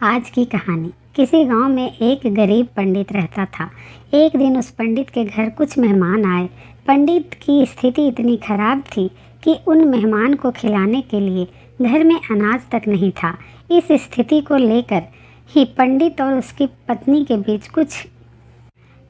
आज की कहानी। किसी गांव में एक गरीब पंडित रहता था। एक दिन उस पंडित के घर कुछ मेहमान आए। पंडित की स्थिति इतनी खराब थी कि उन मेहमान को खिलाने के लिए घर में अनाज तक नहीं था। इस स्थिति को लेकर ही पंडित और उसकी पत्नी के बीच कुछ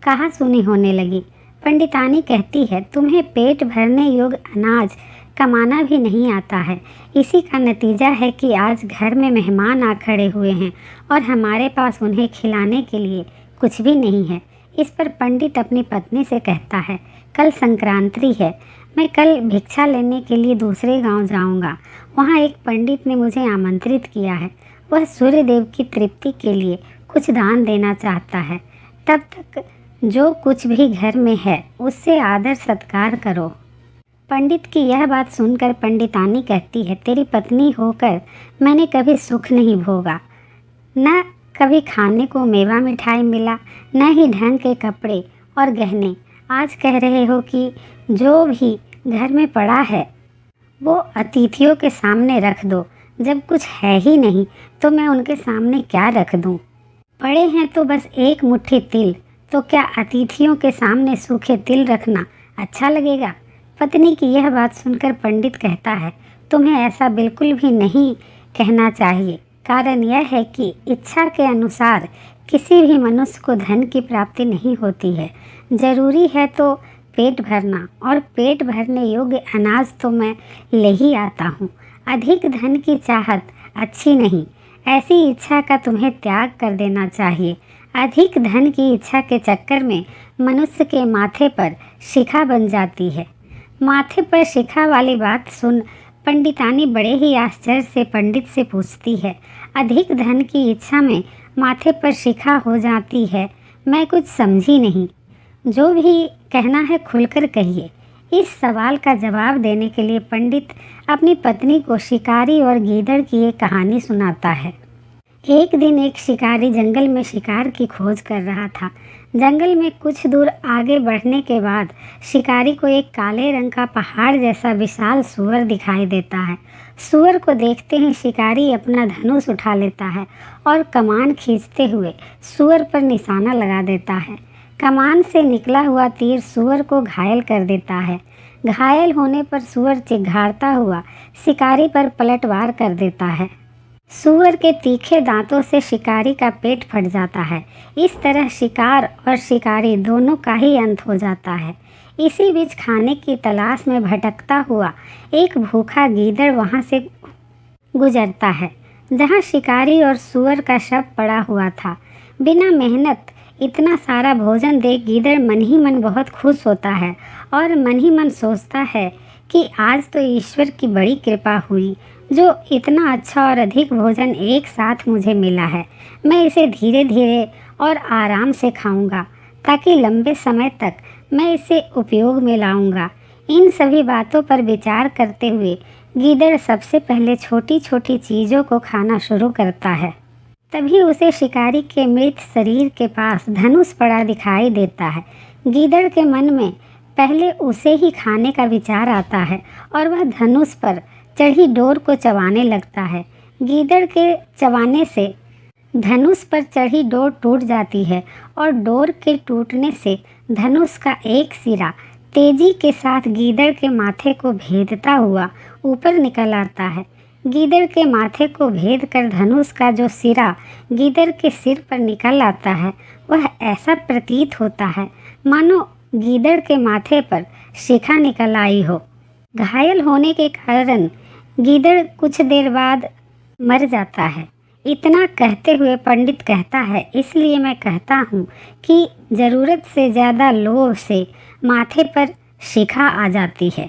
कहासुनी होने लगी। पंडितानी कहती है, तुम्हें पेट भरने योग्य अनाज कमाना भी नहीं आता है। इसी का नतीजा है कि आज घर में मेहमान आ खड़े हुए हैं और हमारे पास उन्हें खिलाने के लिए कुछ भी नहीं है। इस पर पंडित अपनी पत्नी से कहता है, कल संक्रांति है, मैं कल भिक्षा लेने के लिए दूसरे गांव जाऊंगा। वहां एक पंडित ने मुझे आमंत्रित किया है। वह सूर्य देव की तृप्ति के लिए कुछ दान देना चाहता है। तब तक जो कुछ भी घर में है उससे आदर सत्कार करो। पंडित की यह बात सुनकर पंडितानी कहती है, तेरी पत्नी होकर मैंने कभी सुख नहीं भोगा। न कभी खाने को मेवा मिठाई मिला, न ही ढंग के कपड़े और गहने। आज कह रहे हो कि जो भी घर में पड़ा है वो अतिथियों के सामने रख दो। जब कुछ है ही नहीं तो मैं उनके सामने क्या रख दूं? पड़े हैं तो बस एक मुट्ठी तिल, तो क्या अतिथियों के सामने सूखे तिल रखना अच्छा लगेगा? पत्नी की यह बात सुनकर पंडित कहता है, तुम्हें ऐसा बिल्कुल भी नहीं कहना चाहिए। कारण यह है कि इच्छा के अनुसार किसी भी मनुष्य को धन की प्राप्ति नहीं होती है। जरूरी है तो पेट भरना, और पेट भरने योग्य अनाज तो मैं ले ही आता हूँ। अधिक धन की चाहत अच्छी नहीं। ऐसी इच्छा का तुम्हें त्याग कर देना चाहिए। अधिक धन की इच्छा के चक्कर में मनुष्य के माथे पर शिखा बन जाती है। माथे पर शिखा वाली बात सुन पंडितानी बड़े ही आश्चर्य से पंडित से पूछती है, अधिक धन की इच्छा में माथे पर शिखा हो जाती है? मैं कुछ समझी नहीं। जो भी कहना है खुलकर कहिए। इस सवाल का जवाब देने के लिए पंडित अपनी पत्नी को शिकारी और गीदड़ की एक कहानी सुनाता है। एक दिन एक शिकारी जंगल में शिकार की खोज कर रहा था। जंगल में कुछ दूर आगे बढ़ने के बाद शिकारी को एक काले रंग का पहाड़ जैसा विशाल सूअर दिखाई देता है। सूअर को देखते ही शिकारी अपना धनुष उठा लेता है और कमान खींचते हुए सूअर पर निशाना लगा देता है। कमान से निकला हुआ तीर सूअर को घायल कर देता है। घायल होने पर सूअर चिघाड़ता हुआ शिकारी पर पलटवार कर देता है। सूअर के तीखे दांतों से शिकारी का पेट फट जाता है। इस तरह शिकार और शिकारी दोनों का ही अंत हो जाता है। इसी बीच खाने की तलाश में भटकता हुआ एक भूखा गीदड़ वहां से गुजरता है, जहां शिकारी और सूअर का शव पड़ा हुआ था। बिना मेहनत इतना सारा भोजन देख गीदड़ मन ही मन बहुत खुश होता है और मन ही मन सोचता है कि आज तो ईश्वर की बड़ी कृपा हुई, जो इतना अच्छा और अधिक भोजन एक साथ मुझे मिला है। मैं इसे धीरे धीरे और आराम से खाऊंगा ताकि लंबे समय तक मैं इसे उपयोग में लाऊंगा। इन सभी बातों पर विचार करते हुए गीदड़ सबसे पहले छोटी छोटी चीज़ों को खाना शुरू करता है। तभी उसे शिकारी के मृत शरीर के पास धनुष पड़ा दिखाई देता है। गीदड़ के मन में पहले उसे ही खाने का विचार आता है और वह धनुष पर चढ़ी डोर को चबाने लगता है। गीदड़ के चबाने से धनुष पर चढ़ी डोर टूट जाती है और डोर के टूटने से धनुष का एक सिरा तेजी के साथ गीदड़ के माथे को भेदता हुआ ऊपर निकल आता है। गीदड़ के माथे को भेद कर धनुष का जो सिरा गीदड़ के सिर पर निकल आता है, वह ऐसा प्रतीत होता है मानो गीदड़ के माथे पर शिखा निकल आई हो। घायल होने के कारण गीदड़ कुछ देर बाद मर जाता है। इतना कहते हुए पंडित कहता है, इसलिए मैं कहता हूँ कि ज़रूरत से ज़्यादा लोभ से माथे पर शिखा आ जाती है।